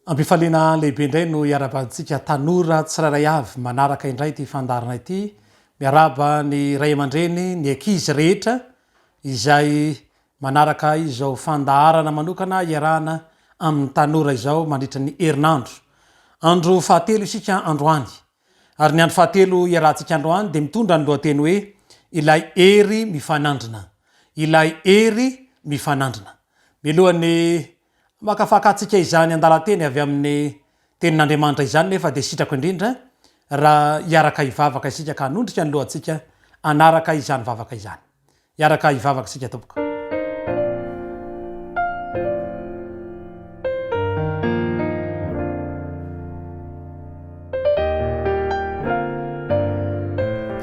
Ampifaliana lehibe indray no iarabantsika tanora tsiraray avy manaraka indray ty fandarana ity miaraba ny ray aman-dreny ny ankizy rehetra izay manaraka izao fandaharana manokana iarahana amin'ny tanora izao mandritra ny herinandro. Andro fahatelo isika androany ary ny andro fahatelo iarahantsika androany dia mitondra ny lohateny hoe ilay hery mifanandrina, ilay hery mifanandrina. Milohan'ny makafakatsika izany andalateny avy amin'ny tenin'Andriamanitra izany nefa dia sitrako indrindra raha iaraka hivavaka isika ka hanondrika ny lohantsika anaraka izany vavaka izany. Iaraka hivavaka isika tompoka.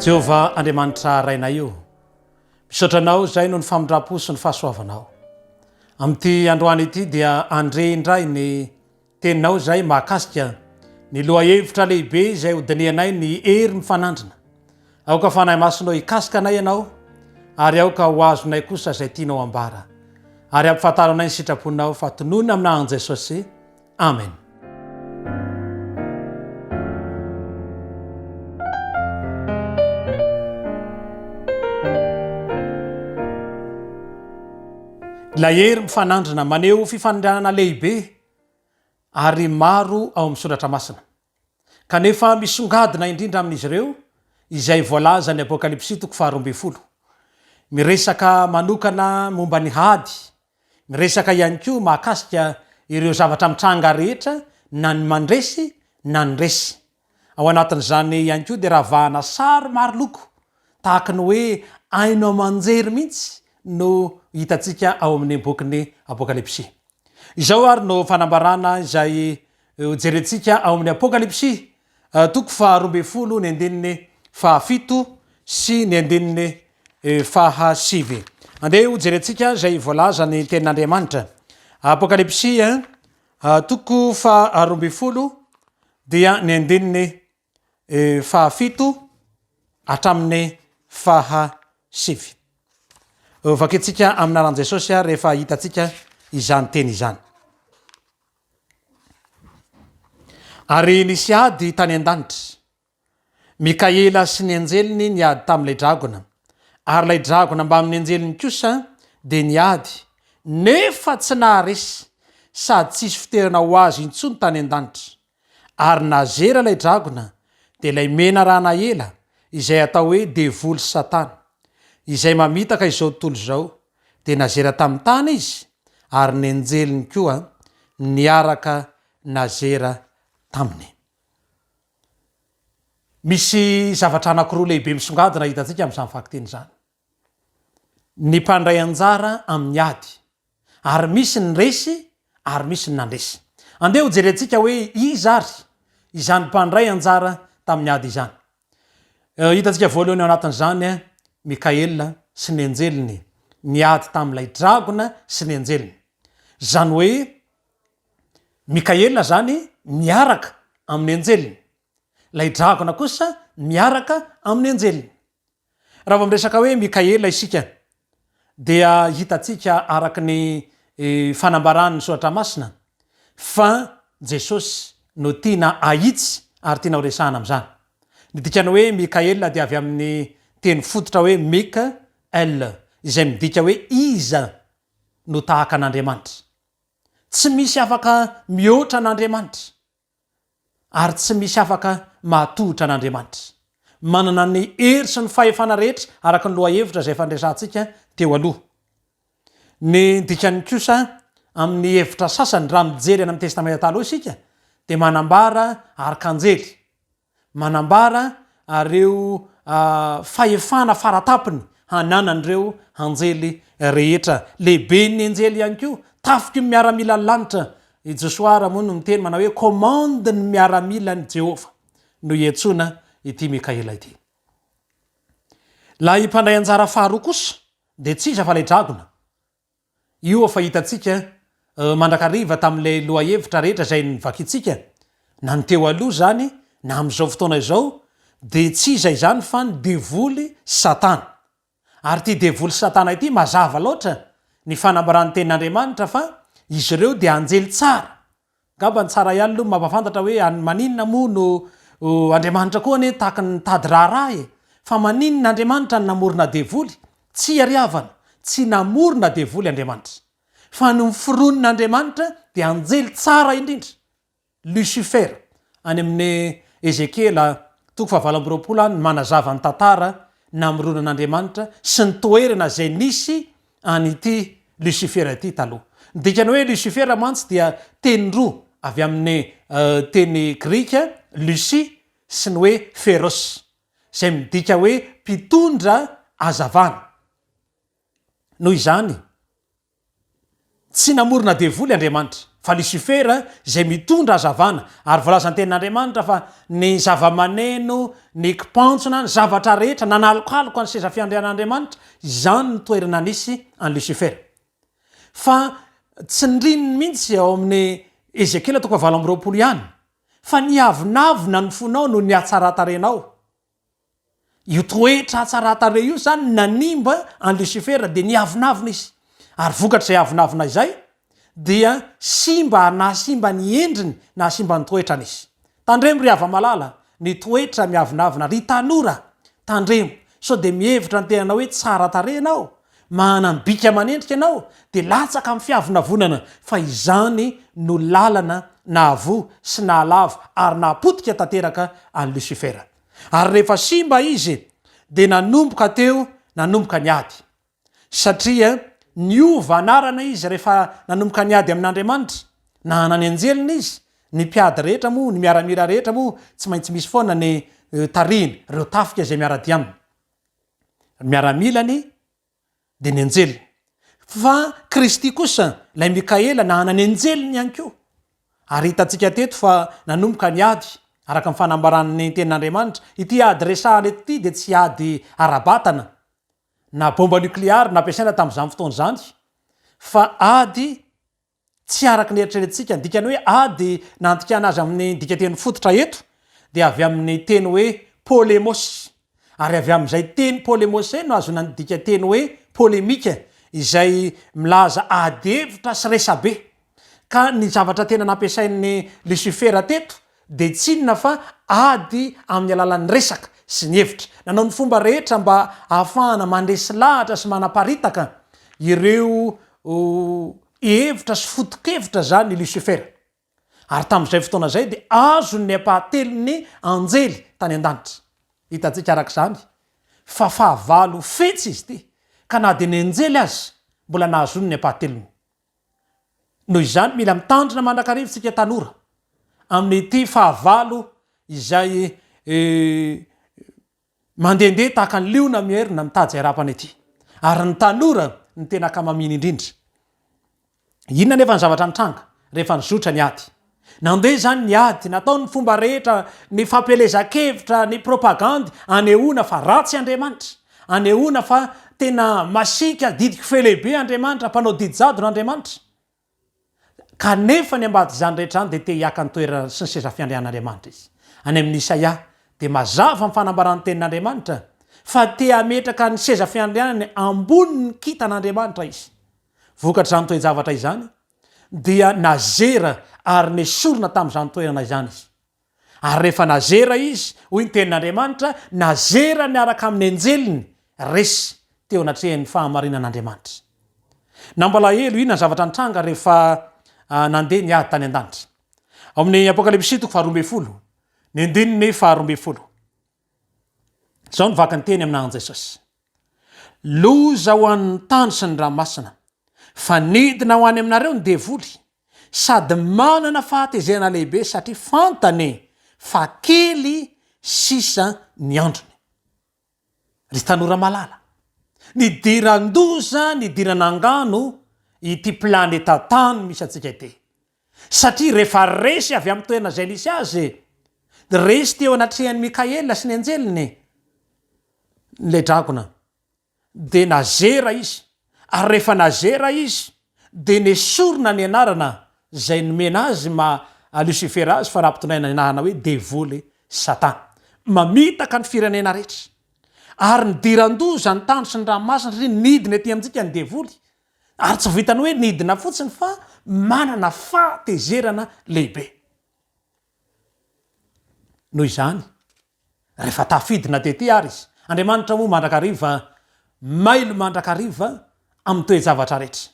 Jehova Andriamanitra raina io, misaotranao zay no ny famindram-po sy ny fahasoavanao. Amin'ity androany ity dia andre indray ny teninao zay mahakasika ny loha hevitra lehibe izay hodinianay ny hery mifanandrina. Aoka fanahy masonao hikasika anay ianao ary aoka ho azonay kosa zay tianao ambara. Ary ampifataro anay ny sitraponao fa tonona aminahy Jesosy. Amen. La hery mifanandrina maneho fifanindranana lehibe ary maro ao amin'ny soratra masina. Kanefa misongadina indrindra amin'izy ireo izay voalaza ny Apokalipsy 12. Miresaka manokana momba ny hady, miresaka ihany koa mahakasika ireo zavatra mitranga rehetra na ny mandresy na ny resy. Ao anatin'izany ihany koa dia ravahana sary maro loko tahaka ny hoe ainao manjery mihitsy no hitatsika ao amin'ny bokin'ny Apokalipsy. Izao ary no fanambarana izay jerentsika ao amin'ny Apokalipsy 12 ny andininy fahafito sy ny andininy fahasivy. Andeha ho jerentsika izay voalaza ny tenin'Andriamanitra. Apokalipsy 12 dia ny andininy fahafito hatramin'ny fahasivy. Vaketsika aminaran'i Jesosy rehefa hitatsika izany teny izany. Ary nisy ady tany an-danitra, Mikaela sy ny anjeliny niady tamin'ilay dragona, ary ilay dragona mba amin'ny anjeliny kosa dia niady, nefa tsy naharesy sady tsisy fitoerana ho azy intsony tany an-danitra. Ary nazera ilay dragona dia ilay mena rana ela izay atao hoe devoly Satana, izay mamitaka izao tontolo izao, dia nazera tamin'ny tany izy, ary ny anjeliny koa niaraka nazera taminy. Misy zavatra anankiroa lehibe misongadina hitantsika amin'izany fakteny izany. Ny mpandray anjara amin'ny ady, ary misy ny resy ary misy ny nandresy. Andeha ho jerentsika hoe iza ary izany mpandray anjara tamin'ny ady izany. Hitantsika voalohany ao anatin'izany Mikaela sy ny anjeliny niady tamin'ilay dragona sy ny anjeliny. Zany hoe Mikaela zany miaraka amin'ny anjeliny, ilay dragona kosa miaraka amin'ny anjeliny. Raha vao miresaka hoe Mikaela isika dia hitatsika araka ny fanambaran'ny soratra masina fa Jesosy no tiana ahitsy ary tiana ho resahana amin'izany. Ny dikany hoe Mikaela dia avy amin'ny teny fototra hoe Mikael, izay midika hoe iza no tahaka an'Andriamanitra. Tsy misy afaka mihoatra an'Andriamanitra ary tsy misy afaka mahatohitra an'Andriamanitra. Manana ny hery sy ny fahefana rehetra araka ny loha hevitra izay fandresantsika teo aloha. Ny dikany kosa amin'ny hevitra sasany raha mijery any amin'ny testamenta taloha isika dia manambara arkanjely, manambara ireo fahefana faratapiny hananan'ireo anjely rehetra. Lehibe ny anjely ihany koa tafiky ny miaramila ny lanitra. I Josoara moa no miteny manao hoe commande ny miaramila ny Jehova no iantsona ity Mikaela ity. La mpandray anjara faharoa kosa dia tsy iza fa ilay dragona. Io efa hitatsika mandrakariva tamin'ilay loha hevitra rehetra izay nivakitsika na ny teo aloha zany na amin'izao fotoana izao, dia tsy iza izany fa ny devoly Satana. Ary ty devoly Satana ity mazava loatra ny fanambaran'ny tenin'Andriamanitra fa izy ireo dia anjely tsara ngamba ny tsara ihany aloha mampafantatra hoe maninona moa no Andriamanitra koa ane tahaka ny tady raharaha fa maninona Andriamanitra ny namorona devoly tsy ariavana tsy namorona devoly Andriamanitra fa no miforonon'Andriamanitra dia anjely tsara indrindra Lucifer any amin'ny Ezekiela 7:20 any manazava ny tantara namoronan'Andriamanitra sy ny toerana zay nisy anyity Lucifer ity taloha. Dikany hoe Lucifer mantsy dia teny roa avy amin'ny teny grika Lucie sy ny hoe Feros zay midika hoe mpitondra azavana. Noho izany tsy namorona devoly Andriamanitra fa Lucifer zay mitondra azavana ary voalaza ny tenin'Andriamanitra fa ny zava-maneno ny kipantsona ny zavatra rehetra nanalokaloka ny seza fiandrian'Andriamanitra izany ny toerana nisy any Lucifer. Fa tsy nrininy mihitsy ao amin'ny Ezekiela 7:20 ihany fa niavinavina ny fonao no niatsaratarenao. Io toetra atsaratare io zany nanimba any Lucifer dia niavinavina izy ary vokatra zay avinavina izay dia simba ny endriny na simba ny toetrany izy. Tandremo ry ava-malala ny toetra miavinavina ry tanora tandremo so dia mihevitra ny tenana hoe tsara tare ianao manambika manendrika ianao dia latsaka amin'ny fiavinavonana fa izany no lalana na avo sy na alava ary napotika tanteraka any Lucifer. Ary rehefa simba izy dia nanomboka teo nanomboka niady satria niova anarana izy rehefa nanomboka niady amin'Andriamanitra na nany anjelina izy ny mpiady rehetra moa ny miaramila rehetra moa tsy maintsy misy foana ny tariny reo tafika zay miarady aminy miaramilany dia ny anjelina fa Kristy kosa lay Mikaela na nany anjeliny ihany koa ary hitantsika teto fa nanomboka niady araka amin'ny fanambaran'ny tenin'Andriamanitra ity ady resahana ety dia tsy ady arabatana na bomba nukleary nampiasaina tamin'izany fotoana zany fa ady tsy araky ny eritreretintsika dikany hoe ady nantikana azy amin'ny dikateny fototra eto dia avy amin'ny teny hoe polemos ary avy amin'izay teny polemos no azo dikateny hoe polemika izay milaza ady hevitra sy resabe ka ny zavatra tena nampiasain'ny Lucifer teto dia tsy inona fa ady amin'ny alalan'ny resaka sy ny hevitra nanao ny fomba rehetra mba ahafahana mandresy lahatra sy manaparitaka ireo hevitra sy fotokevitra zany ny Lucifer ary tamin'izay fotoana zay dia azony ampahatelony anjely tany an-danitra. Hitantsika araka izany fa fahavalo fetsy izy ity ka na dia ny anjely azy mbola nahazony ny ampahatelony. Noho izany mila mitandrina mandrakarivotsika tanora amin'ity fahavalo izay mandehandeha tahaka ny liona mierina mitady zay rapany ity ary ny tanora ny tena akamaminy indrindra. Inona nefa ny zavatra mitranga rehefa nizotra ny ady nandeha zany ny ady natao ny fomba rehetra ny fampelezan-kevitra ny propagandy anehoana fa ratsy Andriamanitra anehoana fa tena masika didiky felehibe Andriamanitra mpanao didijado n'Andriamanitra kanefa ny ambady zany rehetra zany dia te hiaka ny toerana sy ny seza fiandrian'Andriamanitra izy. Any amin'ny Isaia dia mazava amin'ny fanambaran'ny tenin'Andriamanitra fa te hametraka ny seza fiandrianany ambony ny kitan'Andriamanitra izy. Vokatra zany toe-javatra izany dia nazera ary nesorona tamin'izany toerana izany izy. Ary rehefa nazera izy hoy ny tenin'Andriamanitra nazera miaraka amin'ny anjeliny resy teo anatrehan'ny fahamarinan'Andriamanitra. Nambalahelo ina ny zavatra nitranga rehefa nandeha niady tany an-danitra. Ao amin'ny Apokalipsy 12 ny andininy 12 zao ny vaky ny teny amin'an'i Jesosy. Loza ho an'ny tany sy ny ranomasina fa nidina ho any aminareo ny devoly sady manana fahatezena lehibe satria fantany fa kely sisa ny androny. Ry tanora malala nidiran-doza nidiran'angano ity planeta tany misy atsika ity satria rehefa resy avy amin'ny toerana izay nisy azy resy teo anatrehan'ny Mikaela sy ny anjeliny nilay drakona dia nazera izy ary rehefa nazera izy dia nesorona ny anarana zay nomena azy Lucifer azy fa rahampitondraina anahana hoe devoly Satana mamitaka ny firenena rehetra ary nidiran-doza ny tany sy ny ranomasina satria nidina ety amintsika ny devoly ary tsy vitany hoe nidina fotsiny fa manana fahatezerana lehibe. Noho izany rehefa tafidina tety ary izy, Andriamanitra moa mandrakariva mailo mandrakariva amin'ny toe-javatra rehetra.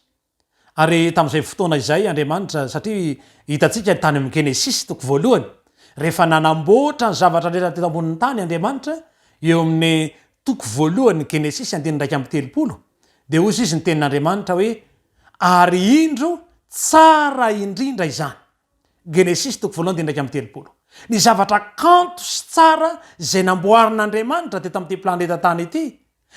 Ary tamin'izay fotoana izay Andriamanitra, satria hitantsika tany amin'ny Genesis toko voalohany, rehefa nanamboatra ny zavatra rehetra teto ambonin'ny tany Andriamanitra, eo amin'ny toko voalohany Genesis 1:30, dia hozy izy ny tenin'Andriamanitra hoe ary indro tsara indrindra izany. Genesis toko voalohany 1:30. Ny zavatra kanto sy tsara zay namboarin'Andriamanitra teto amin'ity planeta tany ity,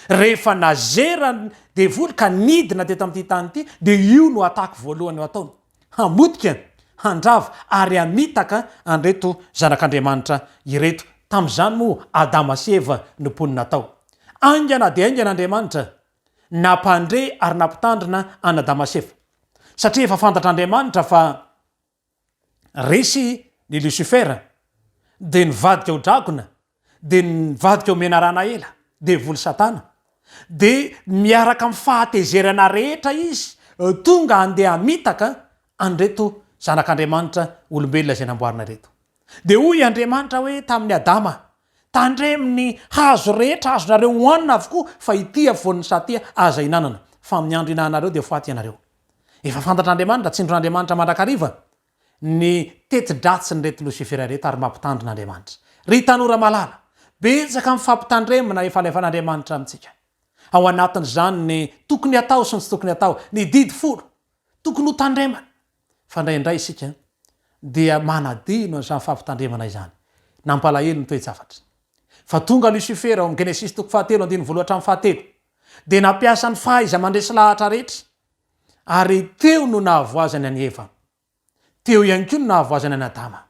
rehefa nazera devoly ka nidina teto amin'ity tany ity, dia io no atako voalohany eo ataony, hamotika, handrava ary hamitaka andreto zanak'Andriamanitra ireto. Tamin'izany moa Adama sy Eva no mponina natao. Aingana dia aingana Andriamanitra nampandre ary nampitandrina an Adama sy Eva, satria efa fantatr'Andriamanitra fa resy ny Lucifera, dia nivadika ho drakona, dia nivadika ho menarana ela, dia voly Satana, dia miaraka amin'ny fahatezerana rehetra izy tonga andeha hamitaka andreto zanak'Andriamanitra olombelona zay namboarina reto. Dia hoy Andriamanitra hoe tamin'ny Adama, tandreminy hazo rehetra azonareo hoanina avokoa, fa ity avoan'ny satya aza hinanana, fa amin'ny andro hinanareo dia faty ianareo. Efa fantatr'Andriamanitra, tsindron'Andriamanitra mandrakariva ny teti-dratsy ny reto Lucifera reto ary mampitandrin'Andriamanitra. Ry tanora malala, betsaka amin'ny fampitandremana efa alefan'Andriamanitra amintsika. Ao anatin'izany ny tokony atao sy ny tsy tokony atao, ny didy folo tokony ho tandremana. Fa indraindray isika dia manadino an'izany fampitandremana izany, nampalahelo ny toe-javatra. Fa tonga Lucifera ao amin'ny Genesis toko 7:1-7, dia nampiasa ny fahaiza mandresy lahatra rehetra, ary teo no nahavoazany any Eva, teo ihany koa no nahavoazany any Adama.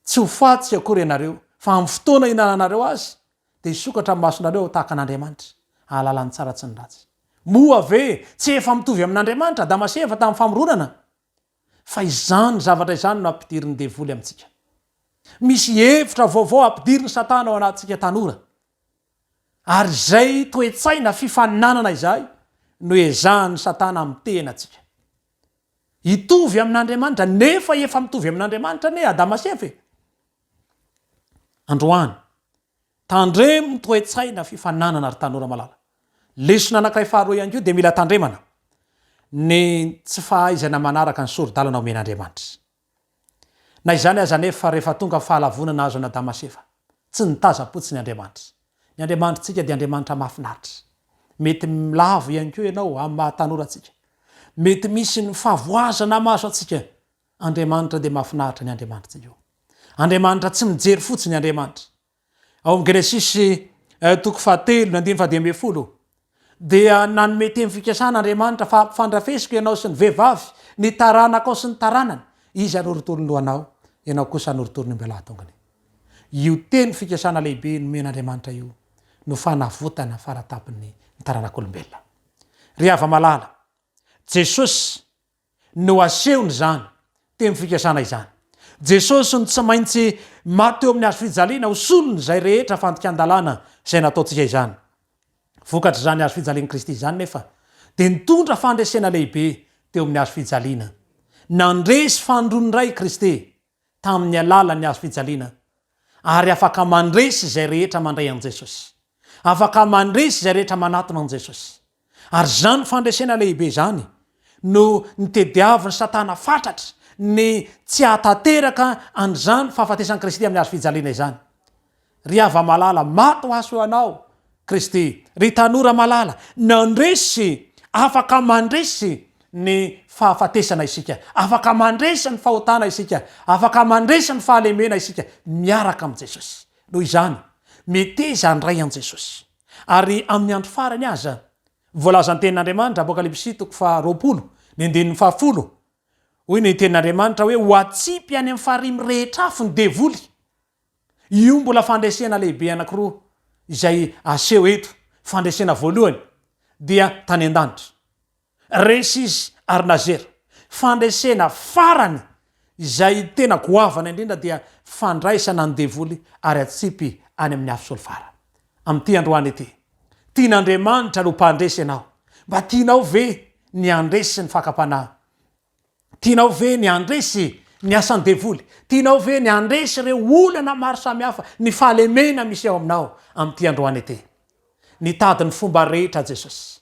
Tsy ho fatsy akory ianareo, fa amin'ny fotoana hinananareo azy dia hisokatra amin'ny masonareo tahaka an'Andriamanitra, ahalalany tsara tsy ny ratsy. Moa ve tsy efa mitovy amin'Andriamanitra Adama sy Eva tamin'ny famoronana? Fa izany zavatra izany no ampidiriny devoly amintsika. Misy hevitra vaovao ampidiriny Satana ao anatintsika tanora, ary zay toe-tsaina fifaninanana izay no ezahany Satana amin'ny tenantsika. Hitovy amin'Andriamanitra nefa efa mitovy amin'Andriamanitra ne Adama sy Eva. Androany tandremo ny toe-tsaina fifaninanana ary tanora malala. Lesona anankiray faharoa ihany koa dia mila tandremana ny tsy fahaizana manaraka ny sori-dalana omen'Andriamanitra. Na izany aza nefa rehefa tonga fahalavonana azo an'Adama sy Eva, tsy nitaza-potsiny Andriamanitra. Ny Andriamanitrantsika dia Andriamanitra mahafinaritra. Mety milavo ihany koa ianao amin'ny mahatanora antsika, mety misy ny fahavoazana maso antsika. Andriamanitra dia mahafinaritra ny Andriamanitra io. Andriamanitra tsy mijery fotsiny Andriamanitra. Ao amin'ny Genesis toko 7:10, dia nanome teny fikasana Andriamanitra fa ampifandrafesiko ianao sy ny vehivavy, ny taranaka ao sy ny taranany, izy anoritolondoanao, ianao kosa anoritolony mbelatongany. Io teny fikasana lehibe nomen'Andriamanitra io no fanavotana faratapin'ny taranak'olombelona. Ry hava malala, Jesosy no asehony zany teny fikasana izany. Jesosy no tsy maintsy mateo amin'ny hazo fijaliana ho solony zay rehetra fandikan-dalàna zay nataontsika izany. Vokatra zany hazo fijalian'i Kristy izany nefa dia nitondra fandresena lehibe teo amin'ny hazo fijaliana. Nandresy fandrony ray Kristy tamin'ny alalan'ny hazo fijaliana, ary afaka mandresy zay rehetra mandray an' Jesosy, afaka mandresy zay rehetra manatona an' Jesosy. Ary zany fandresena lehibe zany no nitediaviny Satana fatratra ny tsy hatateraka an'izany fahafatesan'i Kristy amin'ny hazo fijaliana izany. Ry hava malala, maty ho aso anao Kristy. Ry tanora malala, nandresy, afaka mandresy ny fahafatesana isika, afaka mandresy ny fahotana isika, afaka mandresy ny fahalemena isika miaraka amin'ny Jesosy. Noho izany meteza andray an' Jesosy. Ary amin'ny andro farany aza, voalaza ny tenin'Andriamanitra Apokalipsy toko 20:10, hoy ny tenin'Andriamanitra hoe ho atsipy any amin'ny farimy rehetra afo ny devoly. Io mbola fandresena lehibe anankiroa izay aseho eto. Fandresena voalohany dia tany an-danitra, resy izy ary nazera. Fandresena farany izay tena goavana indrindra dia fandraisana ny devoly ary atsipy any amin'ny afo solofara. Amin'ity androany ity, tian'Andriamanitra no mpandresy ianao. Mba tianao ve ny andresy ny fakapanahy, tianao ve ny andresy ny asan'ny devoly, tianao ve ny andresy reo olana maro samihafa, ny fahalemena misy ao aminao am'ty androany ety. Nitady ny fomba rehetra Jesosy.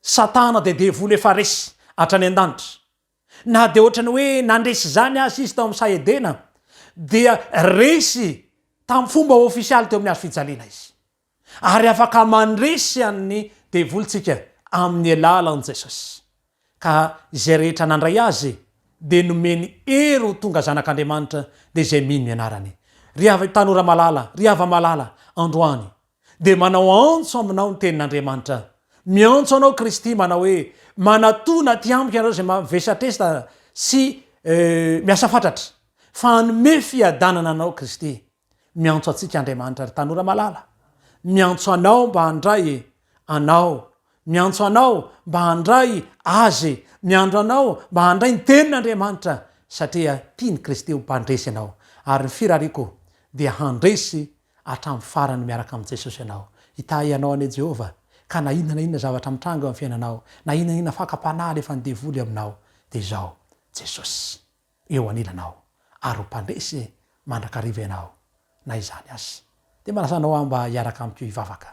Satana de devoly efa resy hatrany an-danitra. Na de ohatrany hoe nandresy zany azy izy tao amin'ny saedena, dia resy tamin'ny fomba ofisialy teo amin'ny hazo fijaliana izy. Ary afaka mandresy amin'ny devolitsika amin'ny alalan'i Jesosy. Ka izay rehetra nandray azy de nomeny hery ho tonga zanak'Andriamanitra de zay mino ny anarany. Ry avy tanora malala, ry ava malala androany, de manao antso aminao ny tenin'Andriamanitra. Miantso anao Kristy manao hoe manatona ty amiko ianareo zay mavesatresita sy miasa fatratra, fa hanome fiadanana anao Kristy. Miantso atsika Andriamanitra ry tanora malala. Miantso anao mba handray anao, miantso anao mba handray azy, miandro anao mba handray ny tenin'Andriamanitra, satria tiany Kristy ho mpandresy anao. Ary ny firariko dia handresy hatramin'ny farany miaraka amin'ny Jesosy anao. Hitahy anao ane Jehova, ka na inona na inona zavatra mitranga amin'ny fiainanao, na inona na inona fakapanahy efa nidevoly aminao, de zao Jesosy eo anilanao ary ho mpandresy mandrakariva ianao na izany azy. De manasanao aho mba hiaraka amiko hivavaka.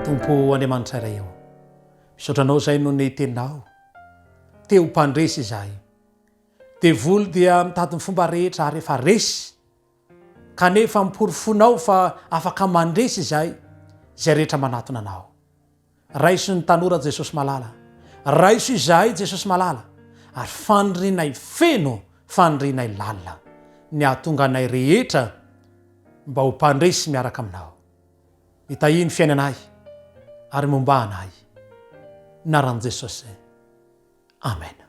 Tompo Andriamanitra iray eo, misaotranao zay no ny teninao, te ho mpandresy izahay. Devoly dia mitady ny fomba rehetra ary efa resy, kanefa miporofonao fa afaka mandresy izahay zay rehetra manatona anao. Raiso ny tanora Jesosy malala, raiso izahay Jesosy malala, ary fandrinay feno, fandrinay lalina, ny ahatonga anay rehetra mba ho mpandresy miaraka aminao. Hitahiny fiainanay ary momba anay, naran'i Jesosy. Amen.